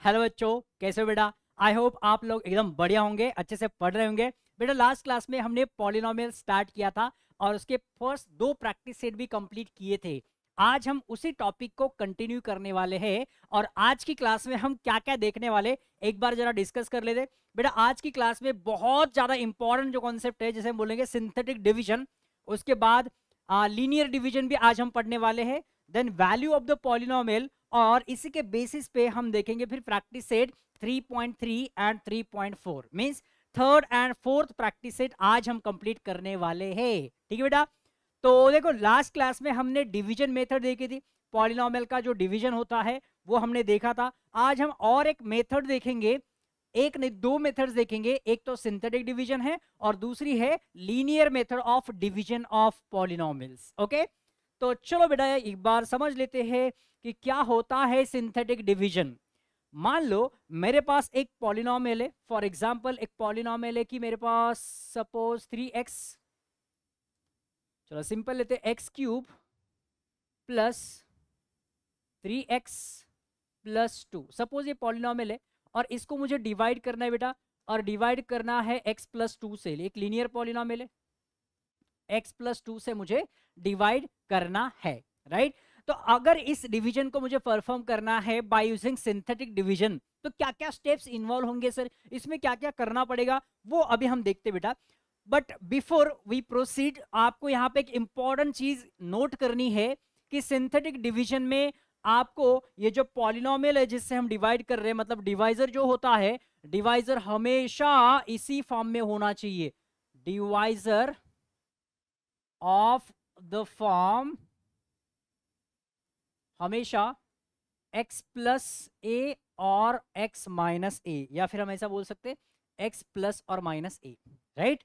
Hello बच्चों, कैसे हो बेटा? आई होप आप लोग एकदम बढ़िया होंगे, अच्छे से पढ़ रहे होंगे। बेटा लास्ट क्लास में हमने पॉलिनोमियल स्टार्ट किया था और उसके फर्स्ट 2 प्रैक्टिस सेट भी कंप्लीट किए थे। आज हम उसी टॉपिक को कंटिन्यू करने वाले हैं और आज की क्लास में हम क्या क्या देखने वाले एक बार जरा डिस्कस कर लेते। बेटा आज की क्लास में बहुत ज्यादा इंपॉर्टेंट जो कॉन्सेप्ट है, जैसे हम बोलेंगे सिंथेटिक डिवीजन, उसके बाद लीनियर डिवीजन भी आज हम पढ़ने वाले हैं, then value of the polynomial, और इसी के बेसिस पे हम देखेंगे फिर practice set 3.3 and 3.4 means third and fourth practice set आज हम कंप्लीट करने वाले हैं। ठीक है बेटा? तो देखो लास्ट क्लास में हमने डिवीजन मेथड देखी थी, पॉलिनोमियल का जो डिवीजन होता है वो हमने देखा था। आज हम और एक मेथड देखेंगे, एक नहीं 2 मेथड्स देखेंगे। एक तो सिंथेटिक डिवीजन है और दूसरी है linear method of division of polynomials. Okay, तो चलो बेटा एक बार समझ लेते हैं कि क्या होता है सिंथेटिक डिवीजन। मान लो मेरे पास एक पॉलिनोमियल है, फॉर एग्जांपल एक पॉलिनोमियल है कि मेरे पास सपोज 3x, चलो सिंपल लेते हैं, x cube plus 3x plus 2। Suppose ये पॉलिनोमियल है और इसको मुझे डिवाइड करना है बेटा, और डिवाइड करना है x प्लस 2 से। एक लीनियर पॉलिनोमियल है, x प्लस 2 से मुझे डिवाइड करना है, राइट? तो अगर इस डिवीजन को मुझे परफॉर्म करना है बाय यूजिंग सिंथेटिक डिवीजन, तो क्या क्या स्टेप्स इन्वॉल्व होंगे सर, इसमें क्या क्या करना पड़ेगा, वो अभी हम देखते बेटा। बट बिफोर वी प्रोसीड, आपको यहाँ पे एक इंपॉर्टेंट चीज नोट करनी है कि सिंथेटिक डिवीजन में आपको ये जो पॉलिनोमियल है जिससे हम डिवाइड कर रहे हैं, मतलब डिवाइजर जो होता है, डिवाइजर हमेशा इसी फॉर्म में होना चाहिए। डिवाइजर ऑफ द फॉर्म हमेशा x प्लस ए और x माइनस ए, या फिर हम ऐसा बोल सकते हैं x प्लस और माइनस ए, राइट?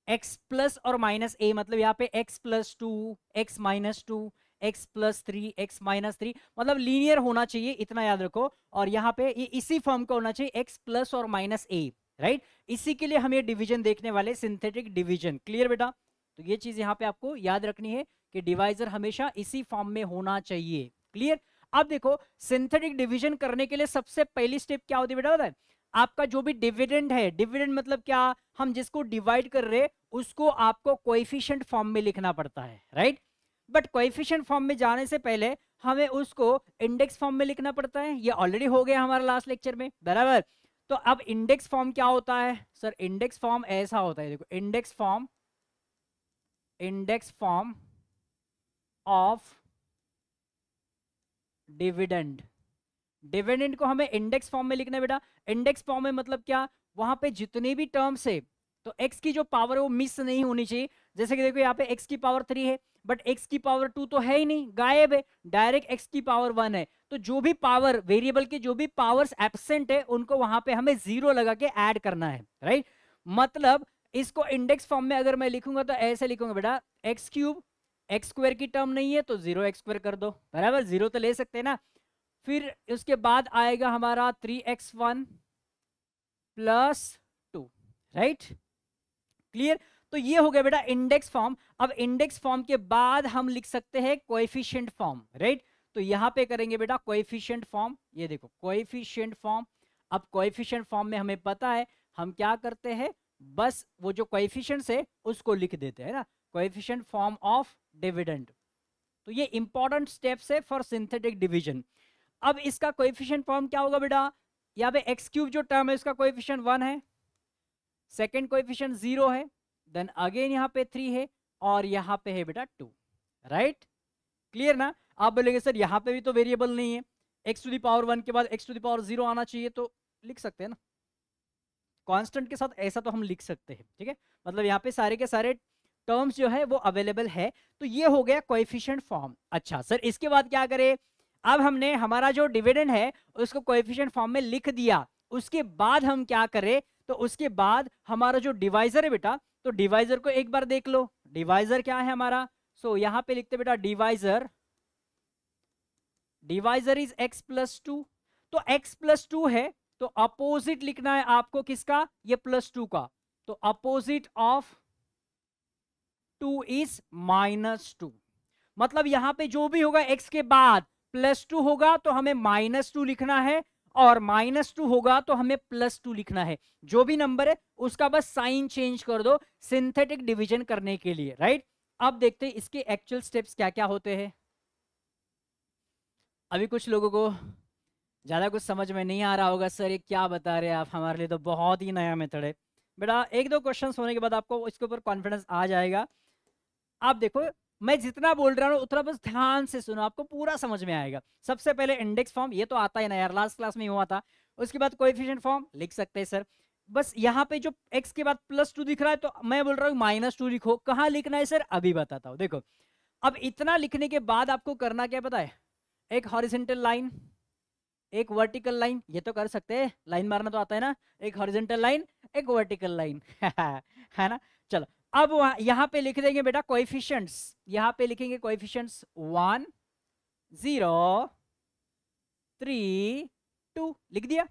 x प्लस और माइनस ए मतलब यहाँ पे x plus 2, x minus 2, x plus 3, x minus 3, मतलब लीनियर होना चाहिए, इतना याद रखो। और यहाँ पे ये इसी फॉर्म का होना चाहिए, x प्लस और माइनस ए, राइट? इसी के लिए हम ये डिवीजन देखने वाले, सिंथेटिक डिवीजन। क्लियर बेटा? तो ये चीज यहाँ पे आपको याद रखनी है कि डिवाइजर हमेशा इसी फॉर्म में होना चाहिए। क्लियर? अब देखो सिंथेटिक डिवीजन करने के लिए सबसे पहली स्टेप क्या होती है बेटा, पता है? आपका जो भी डिविडेंड है, डिविडेंड मतलब क्या, हम जिसको डिवाइड कर रहे उसको आपको कोएफिशिएंट फॉर्म में लिखना पड़ता है, राइट? बट कोएफिशिएंट फॉर्म में जाने से पहले हमें उसको इंडेक्स फॉर्म में लिखना पड़ता है। ये ऑलरेडी हो गया हमारा लास्ट लेक्चर में, बराबर? तो अब इंडेक्स फॉर्म क्या होता है सर? इंडेक्स फॉर्म ऐसा होता है, देखो, index form of dividend. Dividend को हमें इंडेक्स फॉर्म में लिखना है बेटा। इंडेक्स फॉर्म में मतलब क्या, वहां पे जितने भी टर्म्स है तो x की जो पावर है वो मिस नहीं होनी चाहिए। जैसे कि देखो यहाँ पे x की पावर 3 है, बट x की पावर 2 तो है ही नहीं, गायब है, डायरेक्ट x की पावर 1 है। तो जो भी पावर, वेरिएबल के जो भी पावर्स एब्सेंट है उनको वहां पे हमें 0 लगा के ऐड करना है, राइट? मतलब इसको इंडेक्स फॉर्म में अगर मैं लिखूंगा तो ऐसे लिखूंगा बेटा, x क्यूब, एक्स स्क्वायर की टर्म नहीं है तो 0x स्क्वायर कर दो, बराबर? 0 तो ले सकते हैं ना। फिर उसके बाद आएगा हमारा 3x1 प्लस 2, राइट? क्लियर? तो ये हो गया बेटा इंडेक्स फॉर्म। अब इंडेक्स फॉर्म के बाद हम लिख सकते हैं कोएफिशिएंट फॉर्म, राइट? तो यहां पे करेंगे बेटा कोएफिशिएंट फॉर्म, ये देखो कोएफिशिएंट फॉर्म। अब कोएफिशिएंट फॉर्म में हमें पता है हम क्या करते हैं, बस वो जो कोएफिशिएंट्स है उसको लिख देते हैं ना, कोएफिशिएंट फॉर्म ऑफ डिविडेंड। तो ये इंपॉर्टेंट स्टेप्स है फॉर सिंथेटिक डिवीजन। अब इसका कोएफिशिएंट फॉर्म क्या होगा बेटा, यहाँ पे x क्यूब जो टर्म है उसका कोएफिशिएंट 1 है, सेकंड कोएफिशिएंट 0 है, देन अगेन यहाँ पे 3 है और यहाँ पे है बेटा 2, राइट? क्लियर ना? आप बोलेंगे सर यहाँ पे भी तो वेरिएबल नहीं है, x टू द पावर 1 के बाद x टू द पावर 0 आना चाहिए, तो लिख सकते हैं ना कांस्टेंट के साथ, ऐसा तो हम लिख सकते हैं, ठीक है? मतलब यहाँ पे सारे के सारे टर्म्स जो है वो अवेलेबल है। तो ये हो गया कोएफिशिएंट फॉर्म। अच्छा सर इसके बाद क्या करें, अब हमने हमारा जो डिविडेंड है उसको कोएफिशिएंट फॉर्म में लिख दिया, उसके बाद हम क्या करें, तो उसके बाद हमारा जो डिवाइजर है बेटा, तो डिवाइजर को एक बार देख लो, डिवाइजर क्या है हमारा। सो यहां पे लिखते बेटा डिवाइजर इज x प्लस 2। तो x प्लस 2 है तो अपोजिट लिखना है आपको किसका, ये प्लस 2 का। तो अपोजिट ऑफ 2 इज माइनस 2, मतलब यहां पे जो भी होगा x के बाद प्लस 2 होगा तो हमें माइनस 2 लिखना है, और -2 होगा तो हमें +2 लिखना है। जो भी नंबर है उसका बस साइन चेंज कर दो सिंथेटिक डिवीजन करने के लिए, राइट। अब देखते हैं इसके एक्चुअल स्टेप्स क्या क्या होते हैं। अभी कुछ लोगों को ज़्यादा कुछ समझ में नहीं आ रहा होगा, सर ये क्या बता रहे हैं आप, हमारे लिए तो बहुत ही नया मेथड है। बेटा एक दो क्वेश्चन होने के बाद आपको इसके ऊपर कॉन्फिडेंस आ जाएगा। आप देखो मैं जितना बोल रहा हूँ उतना बस ध्यान से सुनो, आपको पूरा समझ में आएगा। सबसे पहले इंडेक्स फॉर्म, ये तो आता है ना यार, लास्ट क्लास में ही हुआ था। उसके बाद कोएफिशिएंट फॉर्म लिख सकते हैं सर। बस यहाँ पे जो x के बाद +2 दिख रहा है तो मैं बोल रहा हूँ -2 लिखो। कहाँ लिखना है सर, अभी बताता हूँ। देखो अब इतना लिखने के बाद आपको करना क्या पता है, एक हॉरिजॉन्टल लाइन, एक वर्टिकल लाइन, ये तो कर सकते हैं, लाइन मारना तो आता है ना। एक हॉरिजॉन्टल लाइन, एक वर्टिकल लाइन है ना। चलो अब यहाँ पे लिख देंगे बेटा कोएफिशिएंट्स, यहाँ पे लिखेंगे कोएफिशिएंट्स 1 0 3 2 लिख दिया।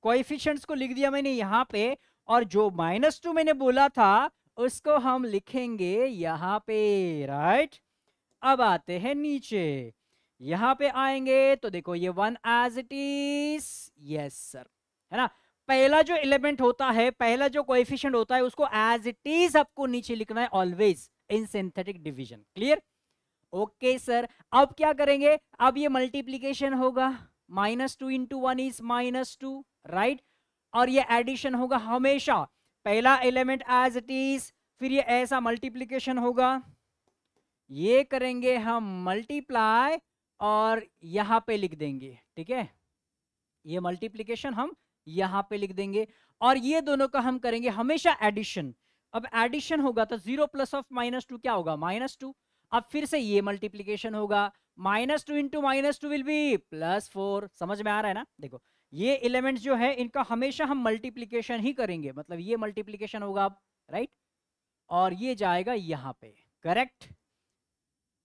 कोएफिशिएंट्स को लिख दिया मैंने यहाँ पे, और जो -2 मैंने बोला था उसको हम लिखेंगे यहाँ पे, राइट। अब आते हैं नीचे, यहाँ पे आएंगे तो देखो ये 1 as it is, yes sir, है ना। पहला जो एलिमेंट होता है, पहला जो कोएफिशिएंट होता है उसको एज इट इज आपको नीचे लिखना है always in synthetic division, clear. Okay sir, अब क्या करेंगे, अब ये मल्टीप्लीकेशन होगा, -2 × 1 इज -2, राइट। और ये एडिशन होगा हमेशा, पहला एलिमेंट एज इट इज, फिर ये ऐसा मल्टीप्लीकेशन होगा, ये करेंगे हम मल्टीप्लाई और यहां पे लिख देंगे, ठीक है। ये मल्टीप्लीकेशन हम यहां पे लिख देंगे, और ये दोनों का हम करेंगे हमेशा एडिशन। अब एडिशन होगा तो 0 + -2 क्या होगा, -2। अब फिर से ये मल्टीप्लीकेशन होगा, -2 × -2 विल बी +4। समझ में आ रहा है ना। देखो ये एलिमेंट्स जो है इनका हमेशा हम मल्टीप्लीकेशन ही करेंगे, मतलब ये मल्टीप्लीकेशन होगा, राइट, और ये जाएगा यहाँ पे, करेक्ट।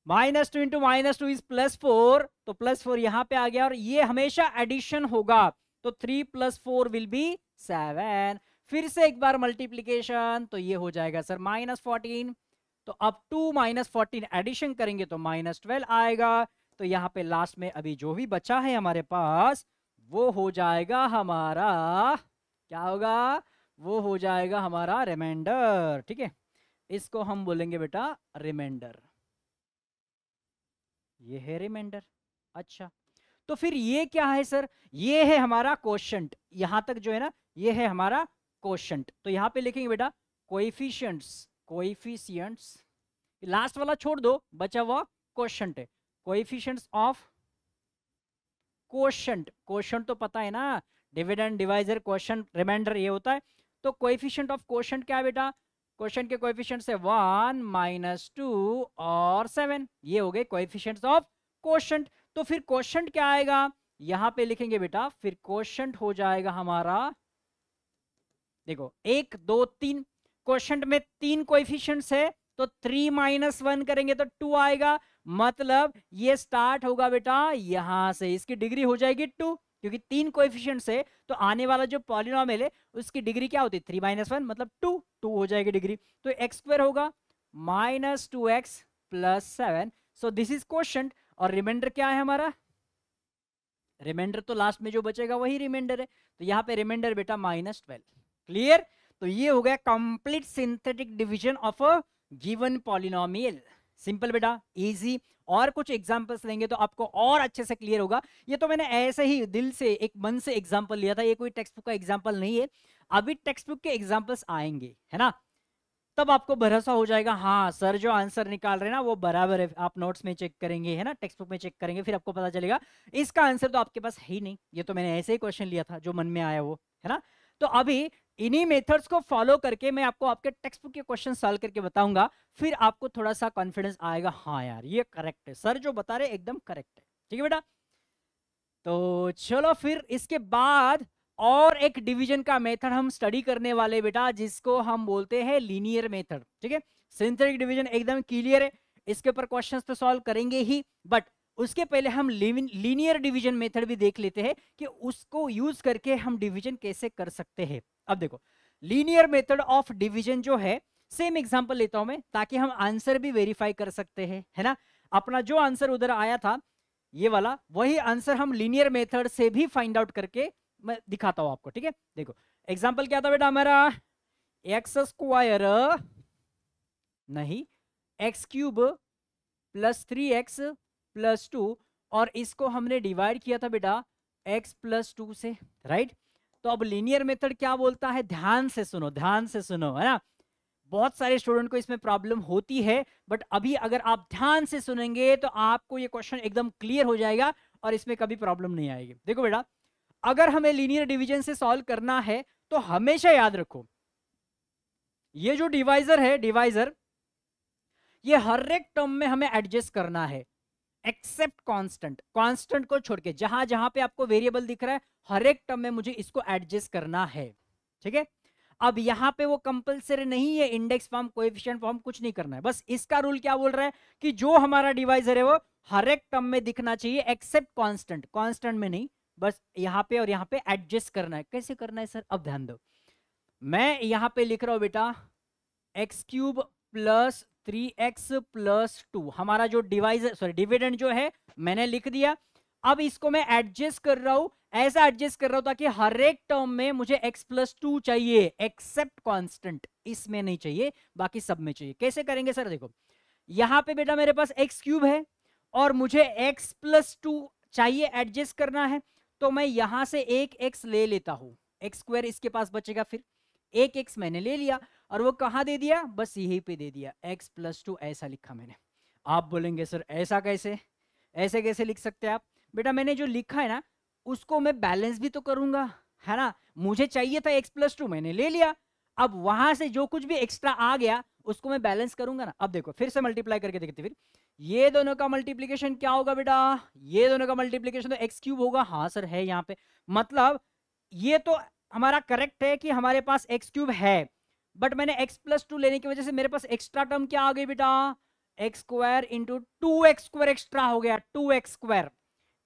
-2 × -2 इज +4, तो +4 यहाँ पे आ गया, और ये हमेशा एडिशन होगा, तो 3 + 4 विल बी 7। फिर से एक बार मल्टीप्लीकेशन, तो ये हो जाएगा सर -14, तो अब 2 - 14 एडिशन करेंगे तो -12 आएगा। तो यहाँ पे लास्ट में अभी जो भी बचा है हमारे पास वो हो जाएगा हमारा, क्या होगा, वो हो जाएगा हमारा रिमाइंडर, ठीक है। इसको हम बोलेंगे बेटा रिमाइंडर, ये है रिमाइंडर। अच्छा तो फिर ये क्या है सर, ये है हमारा कोशेंट, यहां तक जो है ना ये है हमारा कोशेंट। तो यहां पे लिखेंगे बेटा कोएफिशिएंट्स, कोएफिशिएंट्स, लास्ट वाला छोड़ दो, बचा हुआ कोशेंट है, कोएफिशिएंट्स ऑफ कोशेंट। कोशेंट तो पता है ना, डिविडेंड डिवाइजर कोशेंट रिमाइंडर ये होता है। तो कोएफिशिएंट ऑफ कोशेंट क्या है बेटा, कोशेंट के कोएफिशिएंट से 1 -2 और 7, ये हो गए कोएफिशिएंट्स ऑफ कोशेंट। तो फिर कोशेंट क्या आएगा, यहां पे लिखेंगे बेटा, फिर कोशेंट हो जाएगा हमारा, देखो 1 2 3, कोशेंट में 3 कोएफिशिएंट्स है, तो 3 - 1 करेंगे तो 2 आएगा, मतलब ये स्टार्ट होगा बेटा यहां से, इसकी डिग्री हो जाएगी 2, क्योंकि 3 कोएफिशिएंट्स है, तो आने वाला जो पॉलिनोमियल है उसकी डिग्री क्या होती है, 3 - 1 मतलब 2 हो जाएगी डिग्री। तो x² होगा -2x + 7, so this is quotient. और रिमाइंडर क्या है हमारा, रिमाइंडर तो लास्ट में जो बचेगा वही रिमाइंडर है, तो यहाँ पे रिमाइंडर बेटा -12, क्लियर। तो ये हो गया complete synthetic division of a given polynomial. Simple बेटा, इजी। और कुछ एग्जांपल्स लेंगे तो आपको और अच्छे से क्लियर होगा। ये तो मैंने ऐसे ही दिल से एक मन से एग्जांपल लिया था, ये कोई टेक्स्ट बुक का एग्जांपल नहीं है। अभी टेक्स्ट बुक के एग्जांपल्स आएंगे, है ना, तब आपको भरोसा हो जाएगा, हाँ सर जो आंसर निकाल रहे हैं ना वो बराबर है। आप नोट्स में चेक करेंगे, है ना, टेक्स्ट बुक में चेक करेंगे, फिर आपको पता चलेगा इसका आंसर तो आपके पास है ही नहीं, ये तो मैंने ऐसे ही क्वेश्चन लिया था जो मन में आया वो, है ना। तो अभी इन्हीं मेथड्स को फॉलो करके मैं आपको आपके टेक्स्ट बुक के क्वेश्चन सॉल्व करके बताऊंगा, फिर आपको थोड़ा सा कॉन्फिडेंस आएगा, हाँ यार ये करेक्ट है, सर जो बता रहे एकदम करेक्ट है, ठीक है बेटा। तो चलो फिर इसके बाद और एक डिवीजन का मेथड हम स्टडी करने वाले बेटा, जिसको हम बोलते हैं लीनियर मेथड, ठीक है। सिंथेटिक डिवीजन एकदम क्लियर है, इसके ऊपर क्वेश्चंस तो सॉल्व करेंगे ही, बट उसके पहले हम लीनियर डिवीजन मेथड भी देख लेते हैं कि उसको यूज करके हम डिवीजन कैसे कर सकते हैं। अब देखो लीनियर मेथड ऑफ डिवीजन जो है, सेम एग्जांपल लेता हूं मैं ताकि हम आंसर भी वेरीफाई कर सकते हैं, है ना। अपना जो आंसर उधर आया था ये वाला, वही आंसर हम लीनियर मेथड से भी फाइंड आउट करके मैं दिखाता हूं आपको, ठीक है। देखो एग्जाम्पल क्या था बेटा हमारा, एक्स स्क्वायर नहीं x cube plus 3x plus 2, और इसको हमने डिवाइड किया था बेटा x प्लस 2 से, राइट। तो अब लीनियर मेथड क्या बोलता है, ध्यान से सुनो, ध्यान से सुनो, है ना। बहुत सारे स्टूडेंट को इसमें प्रॉब्लम होती है, बट अभी अगर आप ध्यान से सुनेंगे तो आपको ये क्वेश्चन एकदम क्लियर हो जाएगा और इसमें कभी प्रॉब्लम नहीं आएगी। देखो बेटा, अगर हमें लीनियर डिवीजन से सॉल्व करना है तो हमेशा याद रखो, ये जो डिवाइजर है, डिवाइजर, ये हर एक टर्म में हमें एडजस्ट करना है एक्सेप्ट कांस्टेंट, कांस्टेंट को छोड़ के, जहां जहां पे आपको वेरिएबल दिख रहा है हर एक टर्म में मुझे इसको एडजस्ट करना है, ठीक है। अब यहां पे वो कंपलसरी नहीं है, इंडेक्स फॉर्म कोएफिशिएंट फॉर्म कुछ नहीं करना है, बस इसका रूल क्या बोल रहा है कि जो हमारा डिवाइजर है वो हर एक टर्म में दिखना चाहिए एक्सेप्ट कांस्टेंट, कांस्टेंट में नहीं, बस यहां पे और यहां पे एडजस्ट करना है। कैसे करना है सर, अब ध्यान दो, मैं यहां पे लिख रहा हूं बेटा x cube plus 3x plus 2, हमारा जो डिवाइजर सॉरी डिविडेंड जो है मैंने लिख दिया। अब इसको मैं एडजस्ट कर रहा हूं, ऐसा एडजस्ट कर रहा हूं ताकि हर एक टर्म में मुझे x प्लस 2 चाहिए एक्सेप्ट कांस्टेंट, इसमें नहीं चाहिए, बाकी सब में चाहिए। कैसे करेंगे सर, देखो यहां पे बेटा मेरे पास x क्यूब है और मुझे x प्लस 2 चाहिए, एडजस्ट करना है, तो मैं यहां से एक x ले लेता हूं, एक्स स्क्वायर इसके पास बचेगा, फिर एक x मैंने ले लिया और वो कहां दे दिया, बस यहीं पे दे दिया, x प्लस 2 ऐसा लिखा मैंने। आप बोलेंगे सर ऐसा कैसे, ऐसे कैसे लिख सकते हैं आप, बेटा मैंने जो लिखा है ना उसको मैं बैलेंस भी तो करूंगा, है ना। मुझे चाहिए था x प्लस 2, मैंने ले लिया, अब वहां से जो कुछ भी एक्स्ट्रा आ गया उसको मैं बैलेंस करूंगा ना। अब देखो फिर से मल्टीप्लाई करके देखते, फिर ये दोनों का मल्टीप्लीकेशन क्या होगा बेटा, ये दोनों का मल्टीप्लीकेशन तो एक्स क्यूब होगा, हाँ सर है यहाँ पे, मतलब ये तो हमारा करेक्ट है कि हमारे पास एक्स क्यूब है, बट मैंने x प्लस 2 लेने की वजह से मेरे पास एक्स्ट्रा टर्म क्या आ गई बेटा, x square into 2x square extra हो गया, 2x स्क्वायर,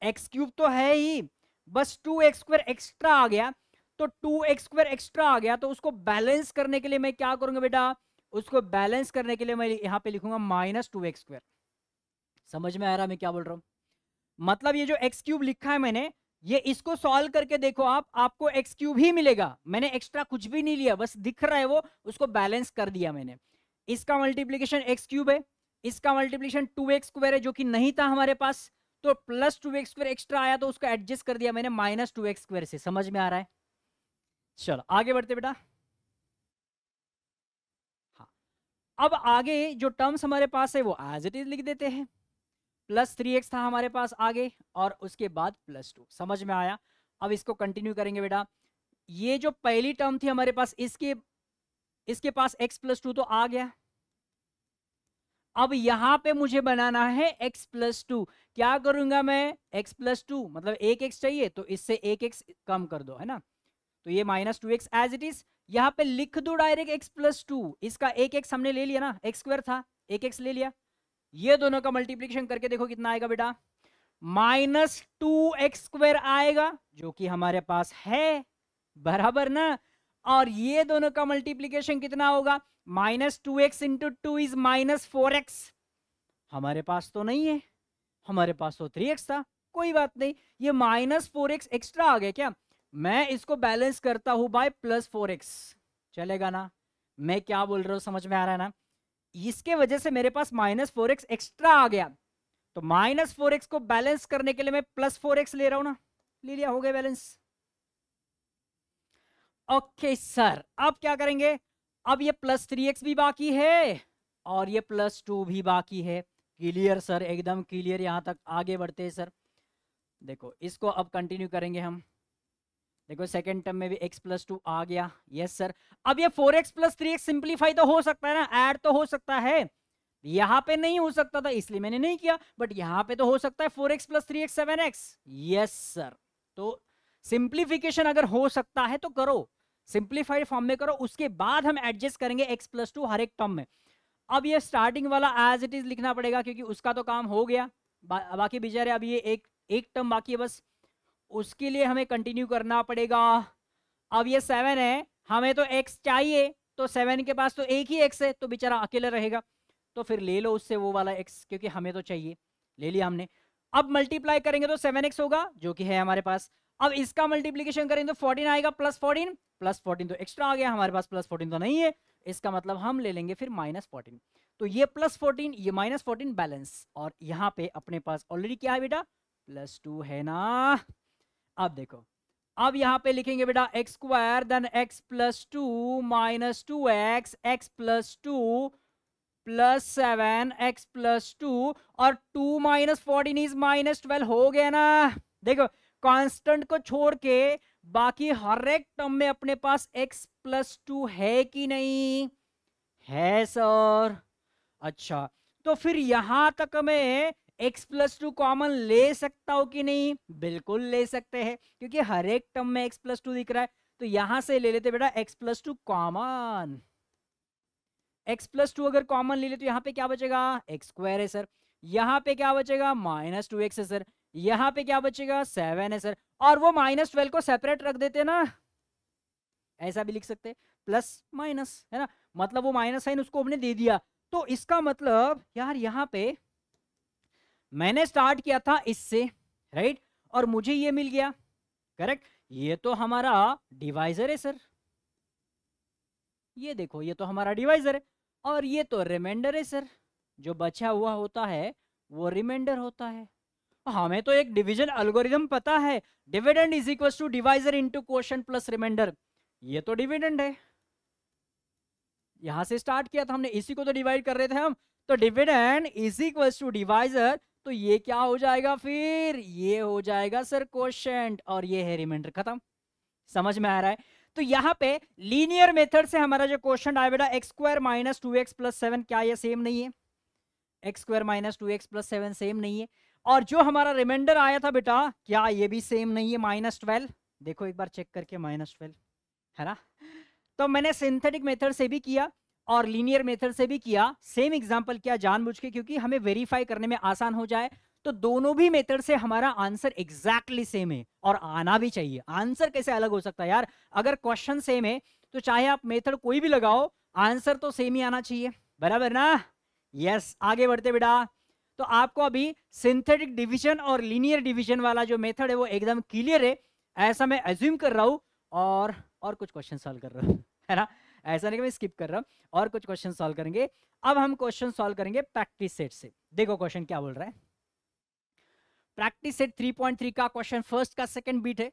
एक्स क्यूब तो है ही, बस 2x स्क्वायर एक्स्ट्रा आ गया, तो 2x स्क्वायर एक्स्ट्रा आ गया तो उसको बैलेंस करने के लिए मैं क्या करूंगा बेटा, उसको बैलेंस करने के लिए मैं यहां पे लिखूंगा माइनस 2x स्क्वायर। समझ में आ रहा मैं क्या बोल रहा हूं, मतलब ये जो एक्स क्यूब लिखा है मैंने, ये इसको सॉल्व करके देखो आप, आपको एक्स क्यूब ही मिलेगा, मैंने एक्स्ट्रा कुछ भी नहीं लिया, बस दिख रहा है वो, उसको बैलेंस कर दिया मैंने। इसका मल्टीप्लीकेशन एक्स क्यूब है, इसका मल्टीप्लीकेशन 2x स्क्वायर है जो कि नहीं था हमारे पास, तो प्लस 2x स्क्वायर एक्स्ट्रा आया तो उसको एडजस्ट कर दिया मैंने माइनस 2x स्क्वायर से। समझ में आ रहा है, चलो आगे बढ़ते बेटा। हाँ, अब आगे जो टर्म्स हमारे पास है वो एज इट इज लिख देते हैं, प्लस 3x था हमारे पास आगे और उसके बाद प्लस 2, समझ में आया। अब इसको कंटिन्यू करेंगे बेटा, ये जो पहली टर्म थी हमारे पास, इसके पास x प्लस 2 तो आ गया, अब यहां पे मुझे बनाना है x प्लस 2, क्या करूंगा मैं, x प्लस 2 मतलब एक x चाहिए तो इससे एक x कम कर दो, है ना, तो ये minus 2x as it is, यहां पे लिख दो डायरेक्ट x प्लस 2, इसका एक x हमने ले लिया ना, x स्क्वायर था, एक x ले लिया, ये दोनों का मल्टीप्लिकेशन करके देखो कितना आएगा बेटा, माइनस 2x स्क्वायर आएगा जो कि हमारे पास है, बराबर ना, और ये दोनों का मल्टीप्लिकेशन कितना होगा, minus 2x into 2 is minus 4x, हमारे पास तो नहीं है, हमारे पास तो 3x था, कोई बात नहीं, ये माइनस 4x एक्स्ट्रा आ गया क्या, मैं इसको बैलेंस करता हूं बाय प्लस 4x, चलेगा ना, मैं क्या बोल रहा हूं समझ में आ रहा है ना, इसके वजह से मेरे पास माइनस 4x एक्स्ट्रा आ गया, तो माइनस 4x को बैलेंस करने के लिए मैं प्लस 4x ले रहा हूं ना, ले लिया, हो गया बैलेंस। ओके सर, अब क्या करेंगे, अब ये प्लस 3x भी बाकी है और ये प्लस 2 भी बाकी है, क्लियर सर, एकदम क्लियर, यहां तक आगे बढ़ते हैं सर। देखो इसको अब कंटिन्यू करेंगे हम, देखो सेकेंड टर्म में भी x प्लस 2 आ गया, यस सर। अब ये 4x प्लस 3x सिंप्लीफाई तो हो सकता है ना, ऐड तो हो सकता है, यहां पे नहीं हो सकता था इसलिए मैंने नहीं किया, बट यहां पे तो हो सकता है 4x plus 3x 7x, yes sir. तो सिंप्लीफिकेशन अगर हो सकता है तो करो, सिंप्लीफाइड फॉर्म में करो, उसके बाद हम एडजस्ट करेंगे x प्लस 2 हर एक टर्म में। अब ये स्टार्टिंग वाला एज इट इज लिखना पड़ेगा क्योंकि उसका तो काम हो गया, बाकी बेचारे अब ये एक टर्म बाकी है बस, उसके लिए हमें कंटिन्यू करना पड़ेगा। अब ये 7 है, हमें तो x चाहिए, तो 7 के पास तो एक ही x है, तो बेचारा अकेला रहेगा, तो फिर ले लो उससे वो वाला x, क्योंकि हमें तो चाहिए, ले लिया हमने। अब मल्टीप्लाई करेंगे तो 7x होगा जो कि है हमारे पास, अब इसका मल्टीप्लीकेशन करें तो 14 आएगा, +14 तो एक्स्ट्रा आ गया हमारे पास, +14 तो नहीं है, इसका मतलब हम ले लेंगे फिर -14। तो ये +14 ये -14 बैलेंस, और यहाँ पे अपने पास ऑलरेडी क्या है बेटा, +2 है ना। अब देखो, अब यहाँ पे लिखेंगे बेटा x² then x + 2 - 2x x + 2 + 7 x + 2 और 2 - 14 इज -12 हो गया ना। देखो कांस्टेंट को छोड़ के बाकी हर एक टर्म में अपने पास x + 2 है कि नहीं है सर। अच्छा, तो फिर यहां तक मैं x + 2 कॉमन ले सकता हूं कि नहीं, बिल्कुल ले सकते हैं, क्योंकि हर एक टर्म में x + 2 दिख रहा है। तो यहां से ले लेते बेटा x + 2 कॉमन, x + 2 अगर कॉमन ले ले तो यहाँ पे क्या बचेगा, x² है सर, यहाँ पे क्या बचेगा -2x है सर, यहाँ पे क्या बचेगा 7 है सर, और वो -12 को सेपरेट रख देते ना, ऐसा भी लिख सकते, प्लस माइनस है ना, मतलब वो माइनस साइन उसको हमने दे दिया। तो इसका मतलब यार यहाँ पे मैंने स्टार्ट किया था इससे, राइट, और मुझे ये मिल गया, करेक्ट, ये तो हमारा डिवाइजर है सर, ये देखो ये तो हमारा डिवाइजर है, और ये तो रिमाइंडर है सर, जो बचा हुआ होता है वो रिमाइंडर होता है। हमें तो एक डिवीजन एल्गोरिथम पता है, dividend is equal to divisor into quotient plus remainder, ये तो डिविडेंड है, यहां से स्टार्ट किया था हमने, इसी को तो डिवाइड कर रहे थे हम, तो dividend is equal to divisor, तो ये क्या हो जाएगा फिर, ये हो जाएगा सर क्वोशिएंट, और ये है रिमाइंडर, खत्म। समझ में आ रहा है। तो यहाँ पे लीनियर मेथड से हमारा जो क्वेश्चन आया बेटा x² - 2x + 7, क्या ये सेम नहीं है, x² - 2x + 7 सेम नहीं है, और जो हमारा रिमाइंडर आया था बेटा क्या ये भी सेम नहीं है, -12, देखो एक बार चेक करके -12 है ना। तो मैंने सिंथेटिक मेथड से भी किया और लीनियर मेथड से भी किया, सेम एग्जांपल किया जानबूझ के, क्योंकि हमें वेरीफाई करने में आसान हो जाए। तो दोनों भी मेथड से हमारा आंसर एग्जैक्टली सेम है, और आना भी चाहिए। आंसर कैसे अलग हो सकता है यार, अगर क्वेश्चन सेम है तो चाहे आप मेथड कोई भी लगाओ आंसर तो सेम ही आना चाहिए, बराबर ना। यस, आगे बढ़ते बेटा। तो आपको अभी सिंथेटिक डिवीजन और लीनियर डिवीजन वाला जो मेथड है वो एकदम क्लियर है, ऐसा मैं एज्यूम कर रहा हूं, और कुछ क्वेश्चन सॉल्व कर रहा हूं है ना, ऐसा नहीं कि मैं स्किप कर रहा हूं, और कुछ क्वेश्चन सॉल्व करेंगे। अब हम क्वेश्चन सॉल्व करेंगे प्रैक्टिस सेट से। देखो क्वेश्चन क्या बोल रहा है, प्रैक्टिस सेट 3.3 का क्वेश्चन फर्स्ट का सेकंड बीट है,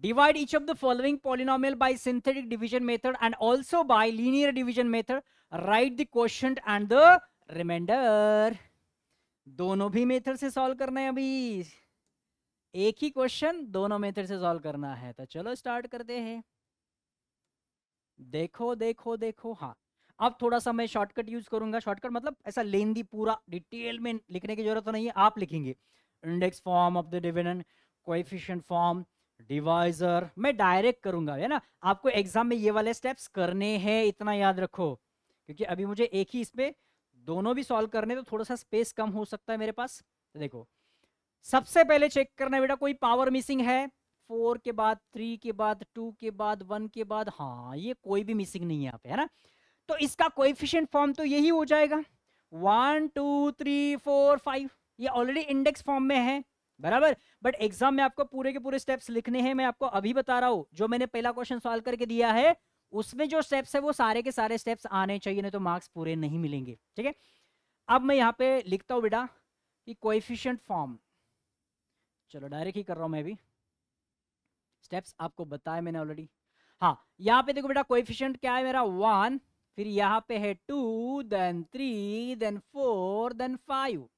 divide each of the following polynomial by synthetic division method and also by linear division method, write the quotient and the remainder। दोनों भी मेथड से सॉल्व करना है, अभी एक ही क्वेश्चन दोनों मेथड से सॉल्व करना है, तो चलो स्टार्ट करते हैं। देखो देखो देखो, हाँ अब थोड़ा सा मैं शॉर्टकट यूज करूंगा, शॉर्टकट मतलब ऐसा लेंदी पूरा डिटेल में लिखने की जरूरत तो नहीं है, आप लिखेंगे index form of the dividend, coefficient form, divisor, मैं डायरेक्ट करूंगा है ना। आपको एग्जाम में ये वाले स्टेप्स करने हैं, इतना याद रखो, क्योंकि अभी मुझे एक ही इसमें दोनों भी सॉल्व करने, तो थोड़ा सा स्पेस कम हो सकता है मेरे पास। तो देखो सबसे पहले चेक करना है बेटा कोई पावर मिसिंग है, 4 के बाद 3 के बाद 2 के बाद 1 के बाद, हाँ ये कोई भी मिसिंग नहीं है यहाँ पे, है ना। तो इसका कोएफिशिएंट फॉर्म तो यही हो जाएगा 1 2 3 4 5, ये ऑलरेडी इंडेक्स फॉर्म में है, बराबर। बट एग्जाम में आपको पूरे के पूरे स्टेप्स लिखने हैं, मैं आपको अभी बता रहा हूं, जो मैंने पहला क्वेश्चन सॉल्व करके दिया है उसमें जो स्टेप्स है वो सारे के सारे स्टेप्स आने चाहिए, नहीं तो मार्क्स पूरे नहीं मिलेंगे, ठीक है। अब मैं यहाँ पे लिखता हूं बेटा कि कोएफिशिएंट फॉर्म, चलो डायरेक्ट ही कर रहा हूं मैं भी, स्टेप्स आपको बताया मैंने ऑलरेडी। हाँ यहाँ पे देखो बेटा कोएफिशिएंट क्या है मेरा 1, फिर यहाँ पे है 2 then 3 then 4 then 5।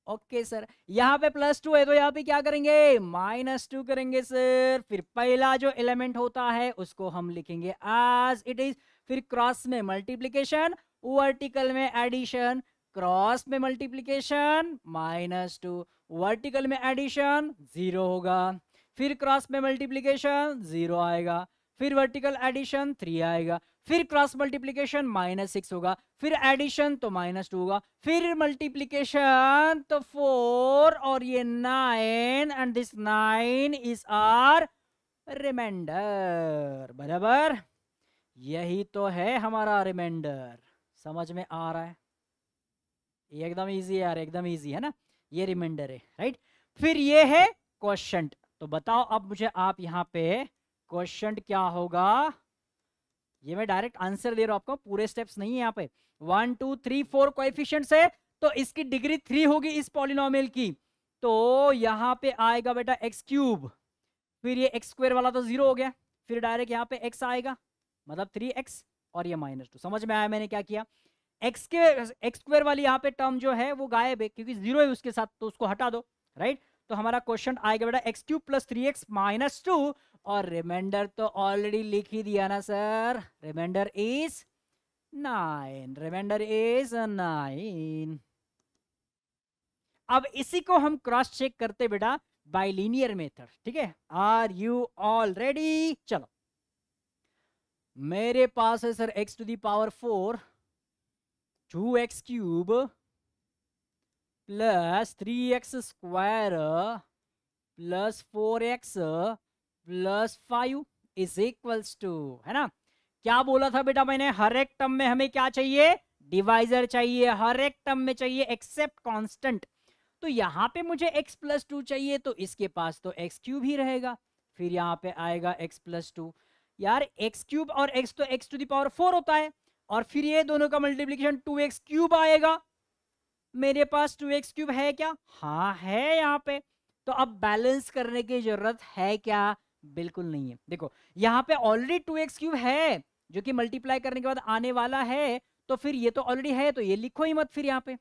Okay sir, यहाँ पे +2 है तो यहाँ पे क्या करेंगे -2 करेंगे सर। फिर पहला जो एलिमेंट होता है उसको हम लिखेंगे एज इट इज, फिर क्रॉस में मल्टीप्लिकेशन, वर्टिकल में एडिशन, क्रॉस में मल्टीप्लिकेशन -2, वर्टिकल में एडिशन 0 होगा, फिर क्रॉस में मल्टीप्लिकेशन 0 आएगा, फिर वर्टिकल एडिशन 3 आएगा, फिर क्रॉस मल्टीप्लिकेशन -6 होगा, फिर एडिशन तो -2 होगा, फिर मल्टीप्लिकेशन तो 4 और ये 9, and this 9 is our remainder, बराबर। यही तो है हमारा रिमाइंडर, समझ में आ रहा है, एकदम इजी है यार, एकदम इजी है ना, ये रिमाइंडर है, राइट। फिर ये है क्वोशंट। तो बताओ अब मुझे आप यहाँ पे क्वोशंट क्या होगा, ये मैं डायरेक्ट आंसर दे रहा हूं आपको, पूरे स्टेप्स नहीं है यहाँ पे। 1 2 3 4 कोएफिशिएंट्स है, तो इसकी डिग्री 3 होगी इस पॉलिनोमियल की। तो यहाँ पे आएगा बेटा एक्स क्यूब, फिर ये एक्स स्क्वायर वाला तो जीरो हो गया, फिर डायरेक्ट यहाँ पे एक्स आएगा, मतलब 3x और ये -2। समझ में आया मैंने क्या किया? एक्स स्क्वायर वाली यहाँ पे टर्म जो है वो गायब है क्योंकि जीरो है उसके साथ, तो उसको हटा दो, राइट। तो हमारा क्वेश्चन आएगा बेटा x cube plus 3x minus 2, और रिमाइंडर तो ऑलरेडी लिख ही दिया ना sir, remainder is 9, remainder is 9। अब इसी को हम क्रॉस चेक करते बेटा बाइलिनियर मेथड, ठीक है। Are you all ready? चलो, मेरे पास है sir x to the power 4 2x cube plus 3x square plus 4x plus 5 is equals to, है ना। क्या बोला था बेटा मैंने? हर एक टर्म में हमें क्या चाहिए? डिवाइजर चाहिए, हर एक टर्म में चाहिए एक्सेप्ट कांस्टेंट। तो यहाँ पे मुझे x प्लस 2 चाहिए, तो इसके पास तो x क्यूब ही रहेगा, फिर यहाँ पे आएगा x प्लस 2। यार x क्यूब और x तो x टू दी पावर 4 होता है, और फिर ये दोनों का मल्टीप्लिकेशन 2x क्यूब आएगा। मेरे पास 2x क्यूब है क्या? हाँ है यहाँ पे। तो अब बैलेंस करने की जरूरत है क्या? बिल्कुल नहीं है। देखो यहाँ पे ऑलरेडी 2x क्यूब है जो कि मल्टीप्लाई करने के बाद आने वाला है, तो फिर ये तो ऑलरेडी है, तो ये लिखो ही मत फिर यहाँ पे।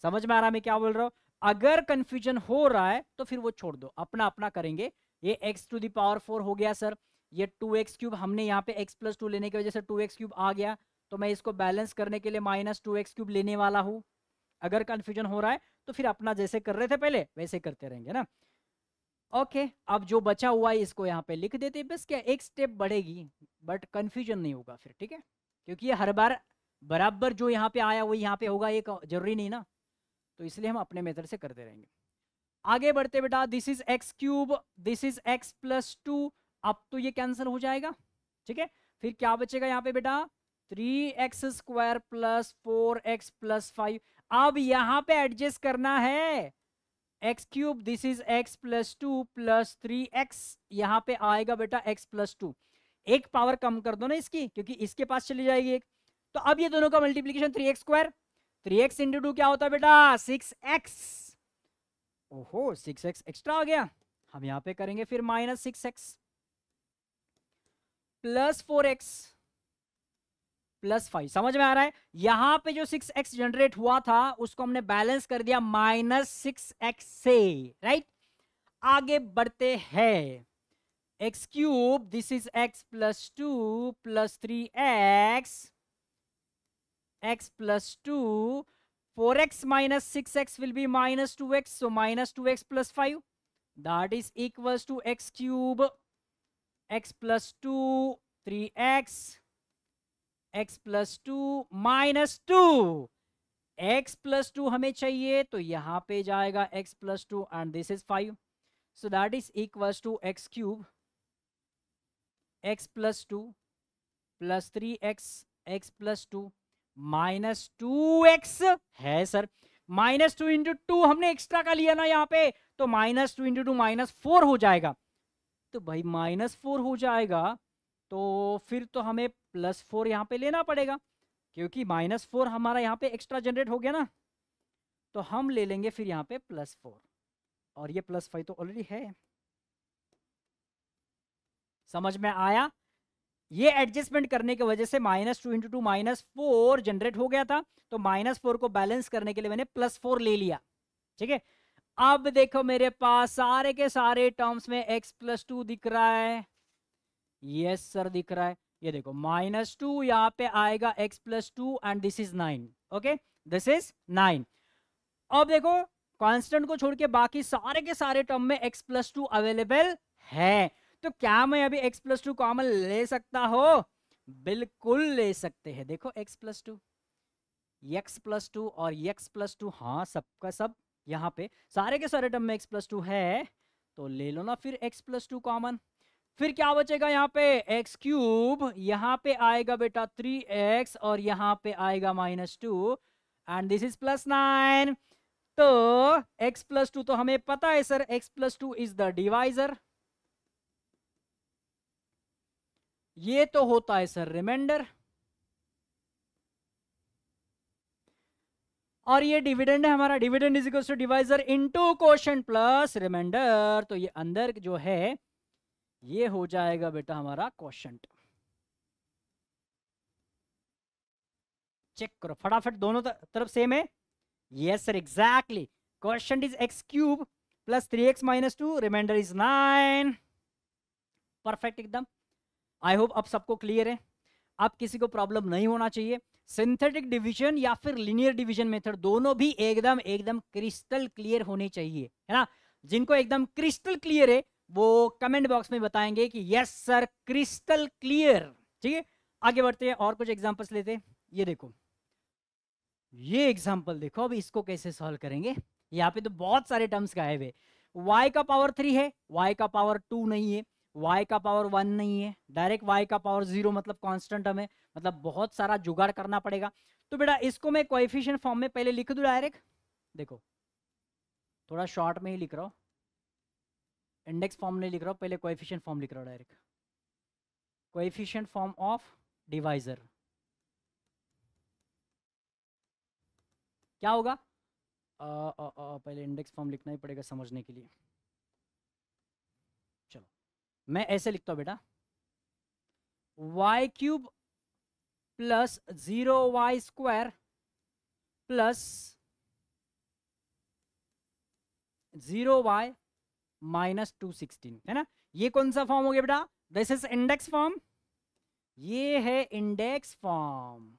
समझ में आ रहा मैं क्या बोल रहा हूँ? अगर कंफ्यूजन हो रहा है तो फिर वो छोड़ दो, अपना अपना करेंगे। ये x टू दी पावर 4 हो गया सर, ये 2x क्यूब हमने यहाँ पे x प्लस 2 लेने की वजह से 2x क्यूब आ गया, तो मैं इसको बैलेंस करने के लिए माइनस 2x क्यूब लेने वाला हूँ। अगर कंफ्यूजन हो रहा है तो फिर अपना जैसे कर रहे थे पहले वैसे करते रहेंगे ना। ओके, अब जो बचा हुआ है इसको यहाँ पे लिख देते, बस क्या एक स्टेप बढ़ेगी, बट कंफ्यूजन नहीं होगा फिर, ठीक है। क्योंकि ये हर बार बराबर जो यहाँ पे आया वो यहाँ पे होगा, ये जरूरी नहीं ना, तो इसलिए हम अपने मेथड से करते रहेंगे। आगे बढ़ते बेटा, this is x cube, this is x plus 2, अब तो ये कैंसिल हो जाएगा, ठीक है। फिर क्या बचेगा यहाँ पे बेटा? 3x square plus 4x plus 5। अब यहाँ पे एडजस्ट करना है, x cube this is x plus 2 plus 3x, यहाँ पे आएगा बेटा x प्लस 2। एक पावर कम कर दो ना इसकी, क्योंकि इसके पास चली जाएगी एक। तो अब ये दोनों का multiplication 3x square, 3x into 2 क्या होता है बेटा? 6x। ओहो 6x एक्स्ट्रा आ गया, हम यहाँ पे करेंगे फिर minus 6x plus 4x plus 5। समझ में आ रहा है? यहां पे जो 6x जनरेट हुआ था उसको हमने बैलेंस कर दिया माइनस 6x से, राइट। आगे बढ़ते हैं, x cube this is x plus 2 plus 3x x plus 2, 4x minus 6x will be minus 2x, so minus 2x plus 5, that is equals to x cube x plus 2 3x x plus 2 minus 2, x plus 2 हमें चाहिए, तो यहां पे जाएगा x plus 2 and this is 5, so that is equals to x cube x plus 2 plus 3x x plus 2 minus 2x है sir. Minus 2 into 2 हमने extra का लिया ना यहाँ पे, तो माइनस 2 इंटू 2 माइनस 4 हो जाएगा। तो भाई माइनस 4 हो जाएगा, तो फिर तो हमें प्लस 4 यहाँ पे लेना पड़ेगा, क्योंकि माइनस 4 हमारा यहाँ पे एक्स्ट्रा जनरेट हो गया ना। तो हम ले लेंगे फिर यहाँ पे प्लस 4, और ये प्लस 5 तो ऑलरेडी है। समझ में आया? ये एडजस्टमेंट करने की वजह से माइनस 2 इंटू 2 माइनस 4 जनरेट हो गया था, तो माइनस 4 को बैलेंस करने के लिए मैंने प्लस 4 ले लिया, ठीक है। अब देखो मेरे पास सारे के सारे टर्म्स में x प्लस 2 दिख रहा है, यस सर दिख रहा है। ये देखो माइनस 2 यहाँ पे आएगा x plus 2 and this is 9, okay this is 9। अब देखो कांस्टेंट को छोड़ के बाकी सारे के सारे टर्म में x प्लस 2 अवेलेबल है, तो क्या मैं अभी x प्लस 2 कॉमन ले सकता हो? बिल्कुल ले सकते हैं। देखो x प्लस 2 x प्लस 2 और x प्लस 2, हाँ सबका सब यहाँ पे सारे के सारे टर्म में x प्लस 2 है, तो ले लो ना फिर x प्लस 2 कॉमन। फिर क्या बचेगा यहाँ पे? x क्यूब, यहाँ पे आएगा बेटा 3x और यहाँ पे आएगा minus 2 and this is plus 9। तो x+2 तो हमें पता है sir, x+2 is the divisor, ये तो होता है सर रिमाइंडर, और ये डिविडेंड है हमारा, dividend is equal to divisor into quotient plus remainder, तो ये अंदर जो है ये हो जाएगा बेटा हमारा कोशेंट। चेक करो फटाफट, दोनों तरफ सेम है, yes sir exactly, quotient is x³ plus 3x - 2, remainder is 9, perfect एकदम। आई होप अब सबको क्लियर है, अब किसी को प्रॉब्लम नहीं होना चाहिए। सिंथेटिक डिवीजन या फिर लीनियर डिवीजन मेथड दोनों भी एकदम क्रिस्टल क्लियर होने चाहिए, है ना। जिनको एकदम क्रिस्टल क्लियर है वो कमेंट बॉक्स में बताएंगे कि यस सर क्रिस्टल क्लियर। ठीक है, आगे बढ़ते हैं और कुछ एग्जांपल्स लेते हैं। ये देखो, ये एग्जांपल देखो, अब इसको कैसे सॉल्व करेंगे। यहाँ पे तो बहुत सारे टर्म्स गायब है, y का पावर 3 है, y का पावर 2 नहीं है, y का पावर 1 नहीं है, डायरेक्ट y का पावर 0 मतलब कांस्टेंट टर्म है, मतलब बहुत सारा जुगाड़ करना पड़ेगा। तो बेटा इसको मैं कोएफिशिएंट फॉर्म में पहले लिख दूं डायरेक्ट, देखो थोड़ा शॉर्ट में ही लिख रहा हूँ, इंडेक्स फॉर्म नहीं लिख रहा हूँ, पहले कोएफिशिएंट फॉर्म लिख रहा हूँ direct, coefficient form of divisor. क्या होगा, पहले इंडेक्स फॉर्म लिखना ही पड़ेगा समझने के लिए। चलो मैं ऐसे लिखता हूं बेटा, y³ plus 0y² plus 0y - 216, है ना। ये कौन सा फॉर्म हो गया बेटा, दिस इज इंडेक्स फॉर्म, ये है इंडेक्स फॉर्म।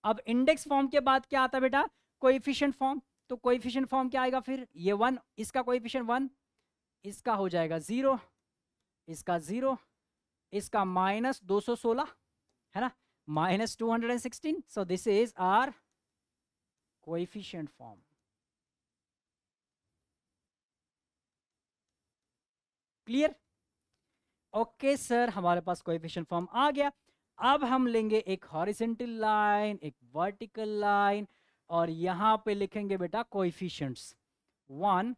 अब इंडेक्स फॉर्म के बाद क्या आता है बेटा, कोएफिशिएंट फॉर्म। तो कोएफिशिएंट फॉर्म क्या आएगा फिर, ये 1, इसका कोएफिशिएंट 1, इसका हो जाएगा 0, इसका 0, इसका -216, है ना, -216। So this is our coefficient form. Clear, okay sir, हमारे पास कोएफिशिएंट फॉर्म आ गया। अब हम लेंगे एक हॉरिजॉन्टल लाइन, एक वर्टिकल लाइन, और यहां पे लिखेंगे बेटा कोएफिशिएंट्स 1,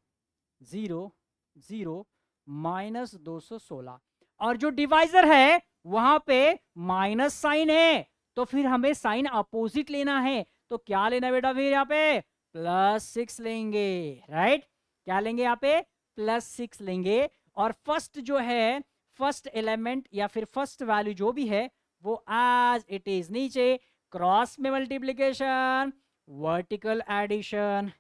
0, 0, -216, और जो डिवाइजर है वहां पे माइनस साइन है, तो फिर हमें साइन अपोजिट लेना है। तो क्या लेना बेटा, फिर यहाँ पे +6 लेंगे, राइट। क्या लेंगे यहाँ पे, +6 लेंगे, और फर्स्ट जो है, फर्स्ट एलिमेंट या फिर फर्स्ट वैल्यू जो भी है वो एज इट इज नीचे, क्रॉस में मल्टीप्लीकेशन, वर्टिकल एडिशन,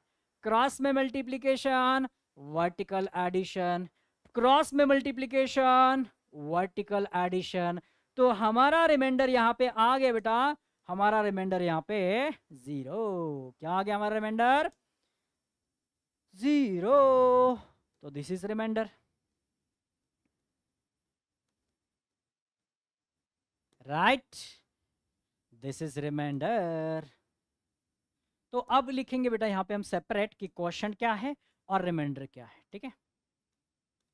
क्रॉस में मल्टीप्लीकेशन, वर्टिकल एडिशन, क्रॉस में मल्टीप्लीकेशन, वर्टिकल एडिशन। तो हमारा रिमाइंडर यहाँ पे आ गया बेटा, हमारा रिमाइंडर यहाँ पे 0। क्या आ गया हमारा रिमाइंडर, 0। तो this is remainder, right, this is remainder. तो अब लिखेंगे बेटा यहाँ पे हम सेपरेट कि क्वोशंट क्या है और रिमाइंडर क्या है। ठीक है,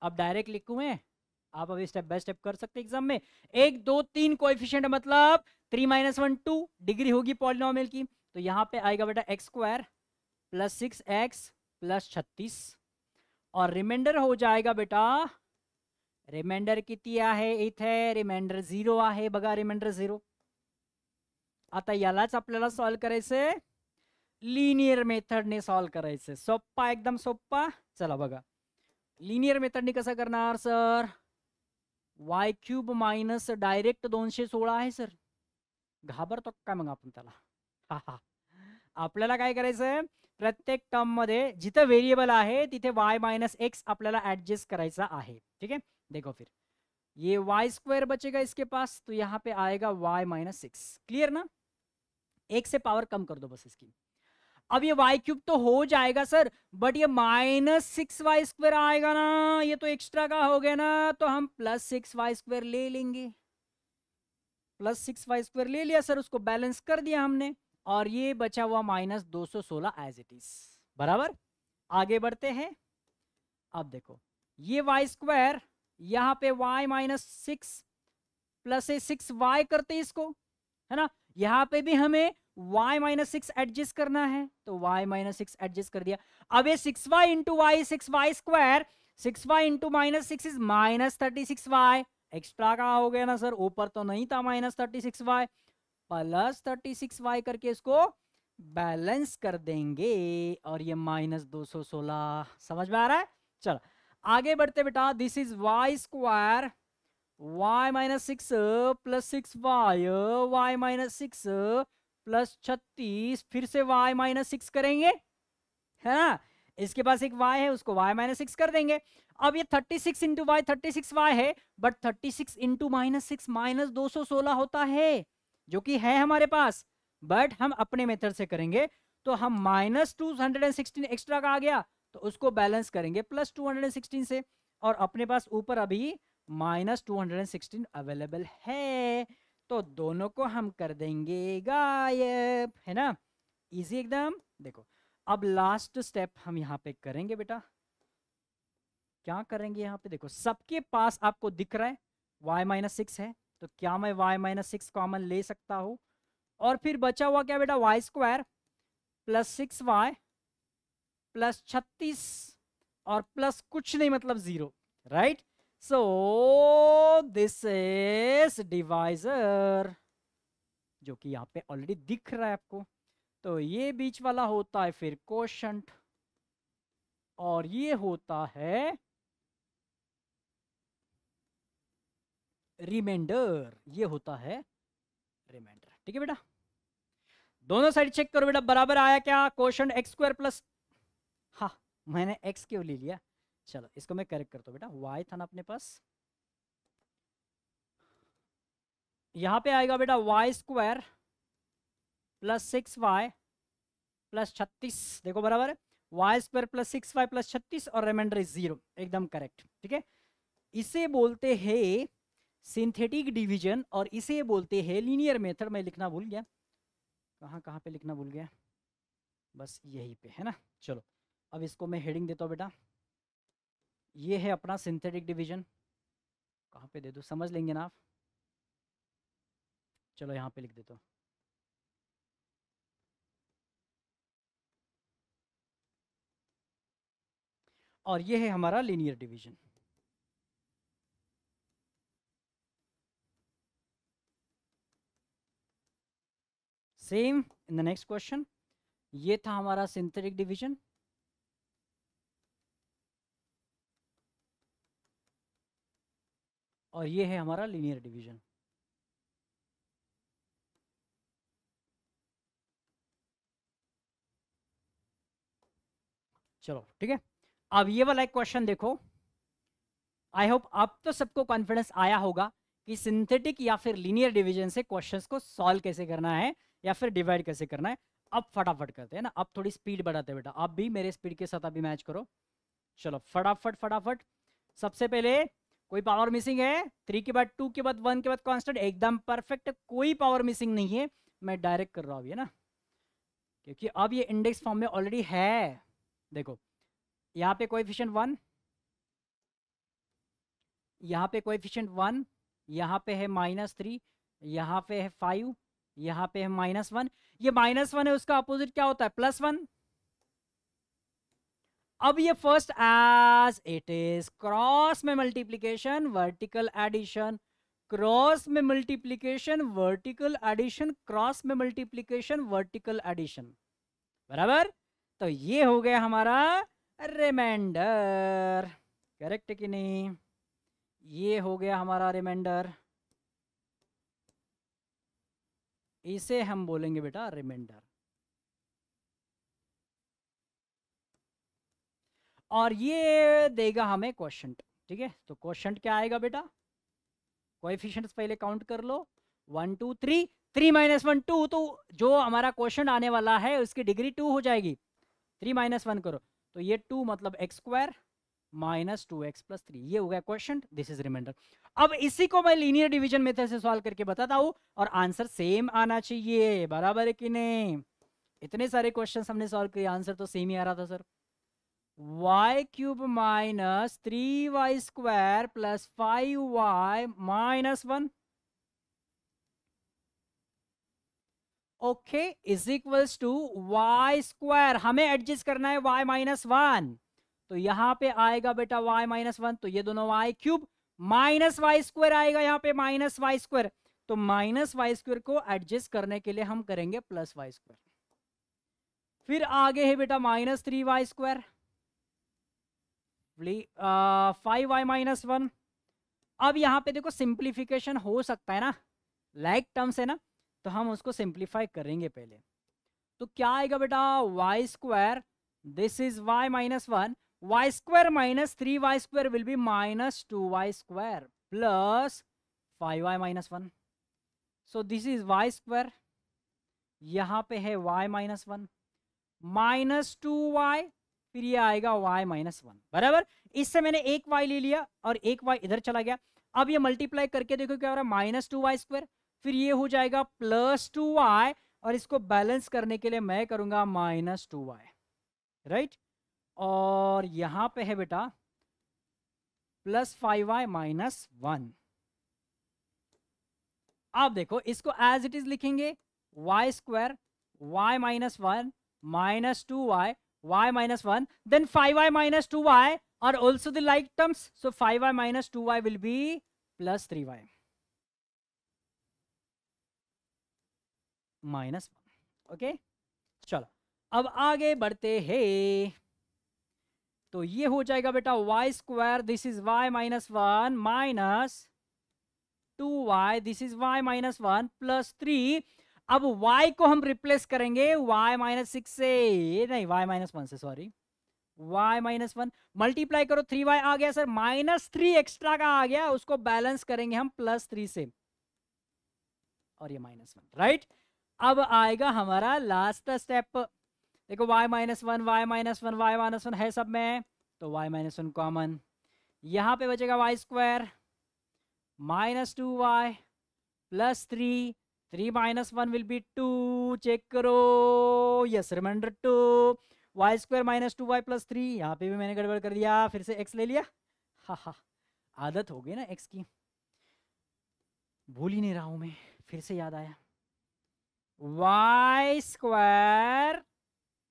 अब डायरेक्ट लिखूं, आप अभी स्टेप बाय स्टेप कर सकते हैं एग्जाम में। 1, 2, 3 कोएफिशिएंट मतलब 3 - 1 2 डिग्री होगी पॉलिनोमियल की। तो यहाँ पे आएगा बेटा x² प्लस 6x प्लस 36, और रिमाइंडर हो जाएगा बेटा, रिमाइंडर किती आहे इथे, रिमाइंडर 0 आहे बघा, रिमाइंडर 0। आता यालाच आपल्याला सॉल्व करायचंय, लिनियर मेथडने सॉल्व करायचंय, सोप्पा एकदम सोप्पा। चला बघा, लिनियर मेथडने कसं करणार सर, y³ मायनस डायरेक्ट 216 आहे सर, घाबरतो काय मग आपण त्याला। आपल्याला काय करायचंय, प्रत्येक टर्म मध्ये जिथे वेरिएबल आहे तिथे y - x आपल्याला एडजस्ट करायचा आहे। ठीक है, देखो फिर ये y² बचेगा इसके पास, तो यहाँ पे आएगा y - 6। क्लियर ना, 1 से पावर कम कर दो बस इसकी। अब ये y³ तो हो जाएगा सर, बट ये -6y² आएगा ना, ये तो एक्स्ट्रा का हो गया ना, तो हम +6y² ले लेंगे। +6y² ले लिया सर, उसको बैलेंस कर दिया हमने, और ये बचा हुआ -216 एज इट इज, बराबर। आगे बढ़ते हैं, अब देखो ये y² यहाँ पे y - 6 प्लस 6y करते इसको, है ना। यहाँ पे भी हमें y माइनस 6 एडजस्ट करना है तो y माइनस 6 एडजस्ट कर दिया। अब ये 6y into y 6y square, 6y into minus 6 is minus 36y। Extra कहाँ हो गया ना सर, ऊपर तो नहीं था माइनस 36y, प्लस 36y करके इसको बैलेंस कर देंगे और ये माइनस 216। समझ में आ रहा है? चलो आगे बढ़ते बेटा। This is y square y minus 6 plus 6y, y minus 6 plus 36, फिर से y माइनस 6 करेंगे, है ना। इसके पास एक y है, उसको y माइनस 6 कर देंगे। अब ये 36 इंटू वाई 36y है, बट 36 इंटू माइनस 6 माइनस 216 होता है, जो कि है हमारे पास, बट हम अपने मेथड से करेंगे। तो हम माइनस 216 एक्स्ट्रा का आ गया तो उसको बैलेंस करेंगे प्लस 216 से, और अपने पास ऊपर अभी माइनस 216 अवेलेबल है, तो दोनों को हम कर देंगे गायब, है ना। इजी एकदम। देखो अब लास्ट स्टेप हम यहाँ पे करेंगे बेटा। क्या करेंगे यहाँ पे, देखो सबके पास आपको दिख रहा है y माइनस 6 है, तो क्या मैं y माइनस 6 कॉमन ले सकता हूँ, और फिर बचा हुआ क्या बेटा, y square plus 6y plus 36 और प्लस कुछ नहीं मतलब 0, right. So this is divisor, जो कि यहाँ पे ऑलरेडी दिख रहा है आपको। तो ये बीच वाला होता है फिर कोशंट, और ये होता है रिमाइंडर, ये होता है रिमाइंडर। ठीक है बेटा, दोनों साइड चेक करो बेटा, बराबर आया क्या कोशंट एक्स स्क्वायर प्लस, हाँ मैंने एक्स क्यों ले लिया, चलो इसको मैं करेक्ट करता हूँ बेटा। वाई था ना अपने पास, यहां पे आएगा बेटा y square plus 6y plus 36, देखो बराबर है, Y square plus 6y plus 36 और रिमाइंडर इज 0, एकदम करेक्ट। ठीक है, इसे बोलते हैं सिंथेटिक डिवीजन, और इसे बोलते हैं लीनियर मेथड। मैं लिखना भूल गया, कहाँ कहाँ पे लिखना भूल गया, बस यहीं पे है ना। चलो अब इसको मैं हेडिंग देता हूँ बेटा, ये है अपना सिंथेटिक डिवीजन। कहाँ पे दे दूँ, समझ लेंगे ना आप, चलो यहाँ पे लिख देता हूँ। और ये है हमारा linear division. Same in the next question, ये था हमारा सिंथेटिक डिवीजन, और ये है हमारा लीनियर डिवीजन। चलो ठीक है, अब ये वाला एक क्वेश्चन देखो। आई होप आप तो सबको कॉन्फिडेंस आया होगा कि सिंथेटिक या फिर लीनियर डिवीजन से क्वेश्चंस को सॉल्व कैसे करना है या फिर डिवाइड कैसे करना है। अब फटाफट करते हैं ना, अब थोड़ी स्पीड बढ़ाते हैं बेटा, आप भी मेरे स्पीड के साथ अभी मैच करो। चलो फटाफट फटाफट। सबसे पहले कोई पावर मिसिंग है, 3 के बाद 2 के बाद 1 के बाद कांस्टेंट, एकदम परफेक्ट, कोई पावर मिसिंग नहीं है। मैं डायरेक्ट कर रहा हूँ, है ना, क्योंकि अब ये इंडेक्स फॉर्म में ऑलरेडी है। देखो यहाँ पे कोएफिशिएंट 1, यहाँ पे कोएफिशिएंट 1, यहाँ पे है -3, यहाँ पे है 5, यहाँ पे है -1। ये -1 है, उसका अपोजिट क्या होता है, +1। अब ये first as it is, cross में मल्टीप्लीकेशन वर्टिकल एडिशन, क्रॉस में मल्टीप्लीकेशन वर्टिकल एडिशन, क्रॉस में मल्टीप्लीकेशन वर्टिकल एडिशन, बराबर। तो ये हो गया हमारा रिमाइंडर, करेक्ट कि नहीं, ये हो गया हमारा रिमाइंडर, इसे हम बोलेंगे बेटा रिमाइंडर। और ये देगा हमें क्वोशंट। ठीक है, तो क्वोशंट क्या आएगा बेटा, कोएफिशिएंट्स पहले काउंट कर लो, 1 2 3, 3 - 1 2, तो जो हमारा क्वोशंट आने वाला है उसकी डिग्री 2 हो जाएगी। 3 - 1 करो तो ये 2 मतलब एक्स स्क्वायर माइनस 2x + 3, ये हो गया क्वेश्चन, दिस इज रिमाइंडर। अब इसी को मैं लीनियर डिवीजन मेथड से सॉल्व करके बताता हूं, और आंसर सेम आना चाहिए, बराबर है कि नहीं। इतने सारे क्वेश्चंस हमने सॉल्व किए, आंसर तो सेम ही आ रहा था sir. y³ minus 3y² plus 5y - 1, okay is equals to y square, हमें एडजस्ट करना है y माइनस वन, तो यहां पे आएगा बेटा y माइनस वन, तो ये दोनों y cube minus y square आएगा यहाँ पे माइनस वाई स्क्वायर, तो माइनस वाई स्क्वायर को एडजस्ट करने के लिए हम करेंगे प्लस वाई स्क्वायर। फिर आगे है बेटा minus three y square, 5y minus one. अब यहाँ पे देखो सिंप्लीफिकेशन हो सकता है ना, लाइक टर्म्स है ना, तो हम उसको सिंप्लीफाई करेंगे पहले। तो क्या आएगा बेटा y square, this is y minus one, y square minus three y square will be minus two y square plus 5y minus one. So this is y square, यहाँ पे है y minus one minus two y, फिर ये आएगा y minus one बराबर। इससे मैंने एक y ले लिया और एक y इधर चला गया। अब ये मल्टीप्लाई करके देखो क्या हो रहा है, माइनस टू वाई स्क्वायर, फिर ये हो जाएगा प्लस टू वाई, और इसको बैलेंस करने के लिए मैं करूंगा माइनस टू वाई, राइट। और यहां पे है बेटा प्लस 5y माइनस वन। अब देखो इसको एज इट इज लिखेंगे, y square y minus one minus two y y minus 1, then 5y minus 2y are also the like terms, so 5y minus 2y will be plus 3y minus 1। Okay चलो अब आगे बढ़ते हैं, तो ये हो जाएगा बेटा y square, this is y minus one minus two y, this is y minus one plus three. अब y को हम रिप्लेस करेंगे y माइनस सिक्स से, नहीं y माइनस वन से, sorry y minus one, multiply करो 3y आ गया sir, minus three extra का आ गया, उसको बैलेंस करेंगे हम प्लस थ्री से, और ये माइनस वन, राइट। अब आएगा हमारा लास्ट स्टेप, देखो y minus one y minus one y minus one है सब में, तो y माइनस वन कॉमन, यहां पे बचेगा y square minus two y plus three, three minus one will be two, check करो, yes remainder two, y square minus two y plus three, यहाँ पे भी मैंने गड़बड़ कर दिया, फिर से x ले लिया, हा हा आदत हो गई ना x की, भूल ही नहीं रहा हूं मैं, फिर से याद आया, y square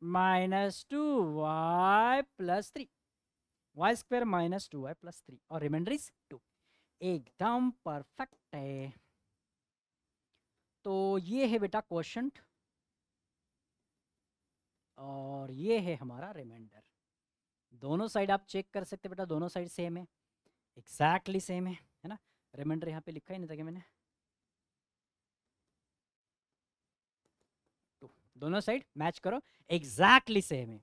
minus two y plus three, y square minus two y plus three, और रिमाइंडर इज टू, एकदम परफेक्ट है। तो ये है बेटा क्वेश्चन, और ये है हमारा रिमाइंडर। दोनों साइड आप चेक कर सकते बेटा, दोनों साइड सेम है, एग्जैक्टली सेम है ना। रिमाइंडर यहाँ पे लिखा ही नहीं था कि मैंने, तो दोनों साइड मैच करो, एग्जैक्टली सेम है।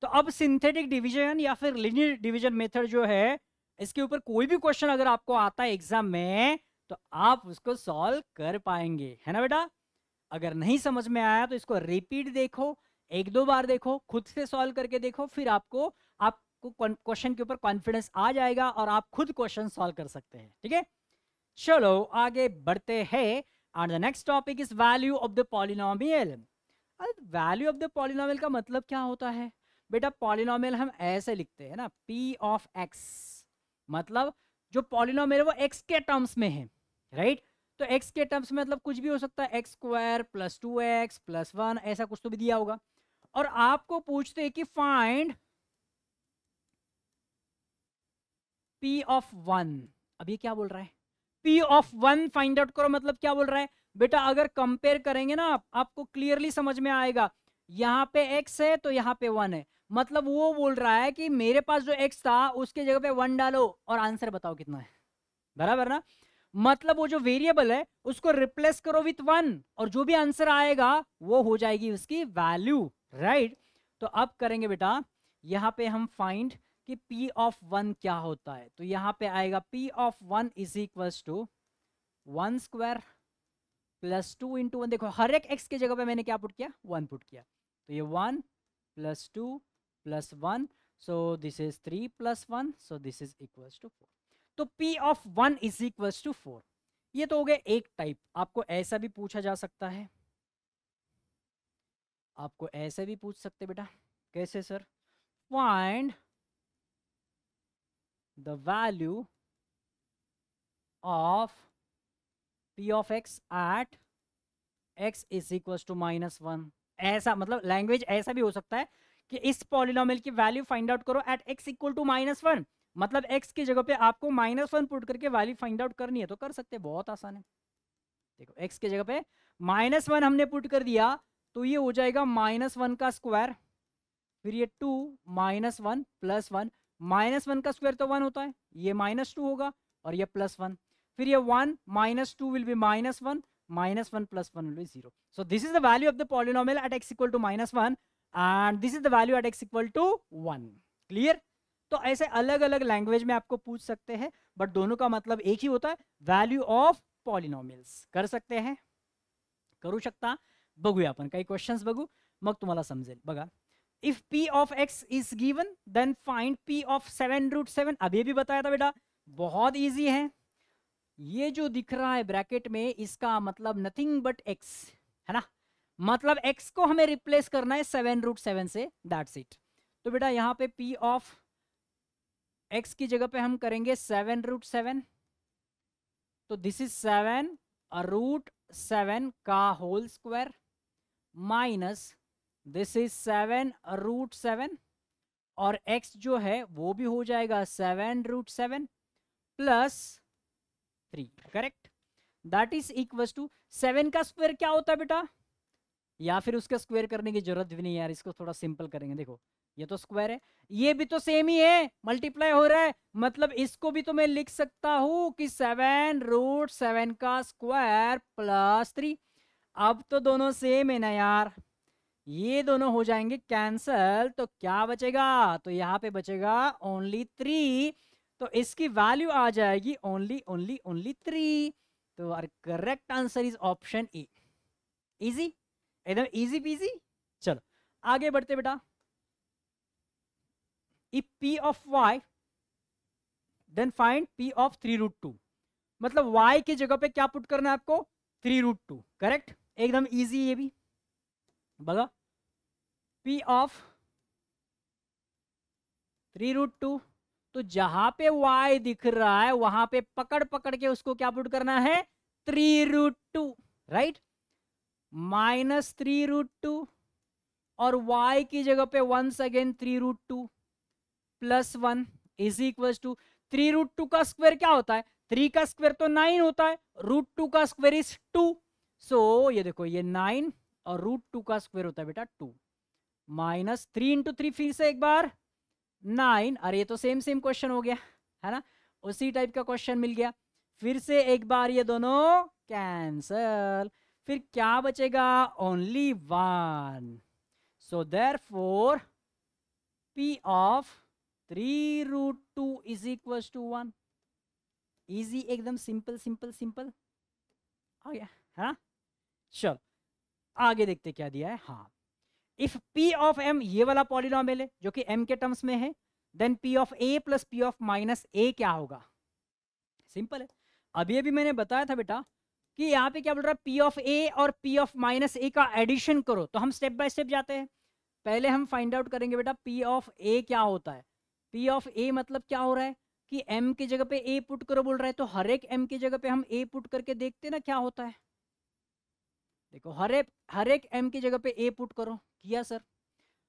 तो अब सिंथेटिक डिवीजन या फिर लिनियर डिवीजन मेथड जो है, इसके ऊपर कोई भी क्वेश्चन अगर आपको आता है एग्जाम में, तो आप उसको सॉल्व कर पाएंगे, है ना बेटा। अगर नहीं समझ में आया तो इसको रिपीट देखो, एक दो बार देखो, खुद से सॉल्व करके देखो, फिर आपको क्वेश्चन के ऊपर कॉन्फिडेंस आ जाएगा और आप खुद क्वेश्चन सॉल्व कर सकते हैं, ठीक है। चलो आगे बढ़ते हैं, and the next topic is value of the polynomial. Value of the polynomial का मतलब क्या होता है बेटा, पॉलिनोमियल हम ऐसे लिखते हैं ना, p ऑफ x, मतलब जो पॉलिनोमियल वो x के टर्म्स में है, राइट। तो x के टर्म्स में मतलब कुछ भी हो सकता है, x square plus to x plus one, ऐसा कुछ तो भी दिया होगा। और आपको पूछते हैं कि फाइंड p ऑफ वन, अब ये क्या बोल रहा है, p of one find out करो, मतलब क्या बोल रहा है बेटा, अगर कंपेयर करेंगे ना आपको क्लियरली समझ में आएगा, यहाँ पे x है तो यहाँ पे वन है, मतलब वो बोल रहा है कि मेरे पास जो x था उसके जगह पे वन डालो और आंसर बताओ कितना है, बराबर ना। मतलब वो जो वेरिएबल है उसको रिप्लेस करो विथ वन, और जो भी आंसर आएगा वो हो जाएगी उसकी वैल्यू, राइट। तो अब करेंगे बेटा, यहाँ पे हम फाइंड कि p ऑफ वन क्या होता है, तो यहाँ पे आएगा p of one is equals to one square plus two into one, देखो हर एक x की जगह पे मैंने क्या पुट किया, वन पुट किया, तो ये one plus two plus one, so this is three plus one, so this is equals to four. तो p of one is equals to four. ये तो हो गया एक टाइप, आपको ऐसा भी पूछा जा सकता है, आपको ऐसे भी पूछ सकते बेटा, कैसे sir, find the value of p of x at x is equal to -1। ऐसा मतलब लैंग्वेज ऐसा भी हो सकता है कि इस पॉलिनोमियल की वैल्यू फाइंड आउट करो एट x इक्वल टू -1, मतलब x की जगह पे आपको -1 पुट करके वैल्यू फाइंड आउट करनी है तो कर सकते हैं, बहुत आसान है। देखो x की जगह पे -1 हमने पुट कर दिया तो ये हो जाएगा -1 का स्क्वायर, फिर ये 2 -1 +1, -1 का स्क्वायर तो 1 होता है, ये -2 होगा और ये +1, फिर ये 1 -2 will be -1, -1 + 1 will be 0. So this is the value of the polynomial at x equal to -1 and this is the value at x equal to 1. Clear? तो ऐसे अलग अलग लैंग्वेज में आपको पूछ सकते हैं बट दोनों का मतलब एक ही होता है, वैल्यू ऑफ पॉलिनॉमियल्स। कर सकते हैं, करू शकता। बघूया आपण काही क्वेश्चन्स बघू मग तुम्हाला समजेल। बघा, if p of x is given then find p of 7√7। अभी भी बताया था बेटा, बहुत इजी है। ये जो दिख रहा है ब्रैकेट में इसका मतलब नथिंग बट x है ना, मतलब x को हमें रिप्लेस करना है 7√7 से, दैट्स इट। तो बेटा यहाँ पे p ऑफ x की जगह पे हम करेंगे 7√7, तो दिस इज 7√7 का whole square minus this is 7√7 और x जो है वो भी हो जाएगा 7√7 plus 3, correct. That is equal to 7 का स्क्वायर क्या होता है बेटा, या फिर उसका स्क्वायर करने की जरूरत भी नहीं यार, इसको थोड़ा सिंपल करेंगे। देखो ये तो स्क्वायर है, ये भी तो सेम ही है, मल्टीप्लाई हो रहा है, मतलब इसको भी तो मैं लिख सकता हूं कि 7√7 का स्क्वायर प्लस 3। अब तो दोनों सेम है ना यार, ये दोनों हो जाएंगे कैंसल, तो क्या बचेगा, तो यहाँ पे बचेगा ओनली 3, तो इसकी वैल्यू आ जाएगी ओनली ओनली ओनली 3। तो correct answer is option A. Easy, एकदम इजी पीजी। चलो आगे बढ़ते बेटा। If p of y then find p of 3√2, मतलब y की जगह पे क्या पुट करना है आपको, 3√2, करेक्ट, एकदम इजी ये भी। बगा p ऑफ 3√2, तो जहां पे y दिख रहा है वहां पे पकड़ पकड़ के उसको क्या पुट करना है, 3√2, राइट, -3√2 और y की जगह पे once again 3√2 plus 1 is equal to 3√2 का स्क्वायर क्या होता है, 3 का स्क्वायर तो 9 होता है, √2 का स्क्वायर इज 2, सो ये देखो ये 9 और √2 का स्क्वायर होता है बेटा 2, -3 × 3 फिर से एक बार 9, अरे ये तो सेम सेम क्वेश्चन हो गया है ना, उसी टाइप का क्वेश्चन मिल गया। फिर से एक बार ये दोनों कैंसल, फिर क्या बचेगा, only 1, so therefore p of 3√2 is equal to 1। Easy, एकदम सिंपल सिंपल सिंपल आ गया है ना। चलो आगे देखते क्या दिया है। हाँ, इफ p ऑफ m ये वाला पॉलिनॉमियल है जो कि m के टर्म्स में है, then p of a plus p of -a क्या होगा, सिंपल है। अभी अभी मैंने बताया था बेटा कि यहाँ पे क्या बोल रहा है, p ऑफ a और p ऑफ -a का एडिशन करो, तो हम स्टेप बाय स्टेप जाते हैं। पहले हम फाइंड आउट करेंगे बेटा p ऑफ a क्या होता है। p ऑफ a मतलब क्या हो रहा है कि m की जगह पे a पुट करो बोल रहा है, तो हर एक m की जगह पे हम a पुट करके देखते ना क्या होता है। देखो हर एक m की जगह पे a पुट करो, किया सर,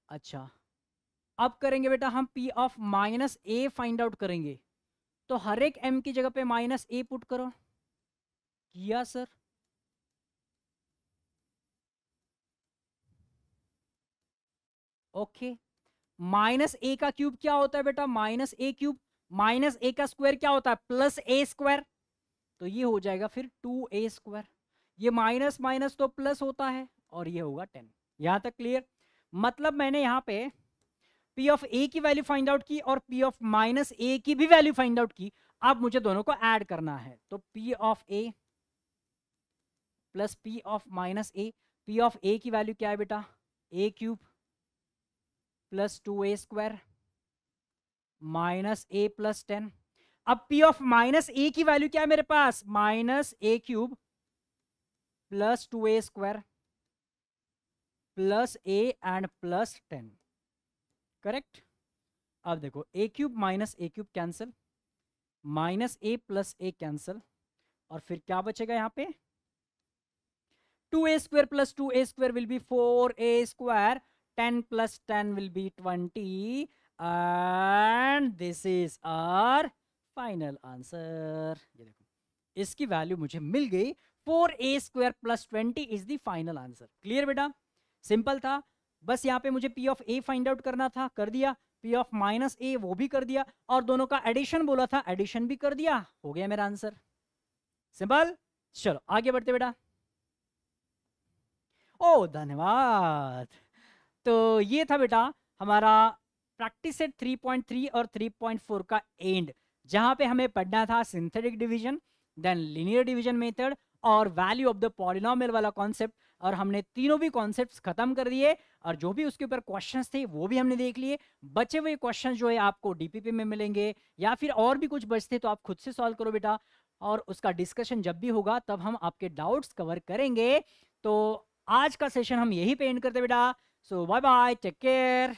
अच्छा अब करेंगे बेटा हम p of -a find out करेंगे, तो हर एक m की जगह पे -a पुट करो, किया सर, ओके। -a का क्यूब क्या होता है बेटा, -a क्यूब, -a का स्क्वायर क्या होता है, +a स्क्वायर, तो ये हो जाएगा फिर 2a स्क्वायर, ये माइनस माइनस तो प्लस होता है और ये होगा 10। यहां तक क्लियर, मतलब मैंने यहाँ पे p ऑफ a की वैल्यू फाइंड आउट की और p ऑफ -a की भी वैल्यू फाइंड आउट की, अब मुझे दोनों को ऐड करना है, तो p of a plus p of -a, p of a की वैल्यू क्या है बेटा, a cube plus 2a square -a plus 10। अब p ऑफ -a की वैल्यू क्या है मेरे पास, -a cube plus 2a square plus a and plus 10, correct. अब देखो a cube minus a cube cancel, -a plus a cancel, और फिर क्या बचेगा यहाँ पे, 2a square plus 2a square will be 4a square. 10 plus 10 will be 20. And this is our final answer. ये देखो, इसकी वैल्यू मुझे मिल गई 4a square plus 20 is the final answer. Clear बेटा, सिंपल था। बस यहाँ पे मुझे p of a find out करना था, कर दिया। p ऑफ माइनस a वो भी कर दिया, और दोनों का एडिशन बोला था, एडिशन भी कर दिया, हो गया मेरा आंसर। सिंपल। चलो आगे बढ़ते बेटा। ओ धन्यवाद। तो ये था बेटा हमारा प्रैक्टिस सेट 3.3 और 3.4 का एंड, जहां पे हमें पढ़ना था synthetic division, then linear division method और वैल्यू ऑफ द पॉलिनोमियल वाला कॉन्सेप्ट। और हमने तीनों भी कॉन्सेप्ट्स खत्म कर दिए, और जो भी उसके ऊपर क्वेश्चंस थे वो भी हमने देख लिए। बचे हुए क्वेश्चंस जो है आपको डीपीपी में मिलेंगे, या फिर और भी कुछ बचते तो आप खुद से सॉल्व करो बेटा, और उसका डिस्कशन जब भी होगा तब हम आपके डाउट्स कवर करेंगे। तो आज का सेशन हम यही पे एंड करते बेटा। सो बाय बाय, टेक केयर।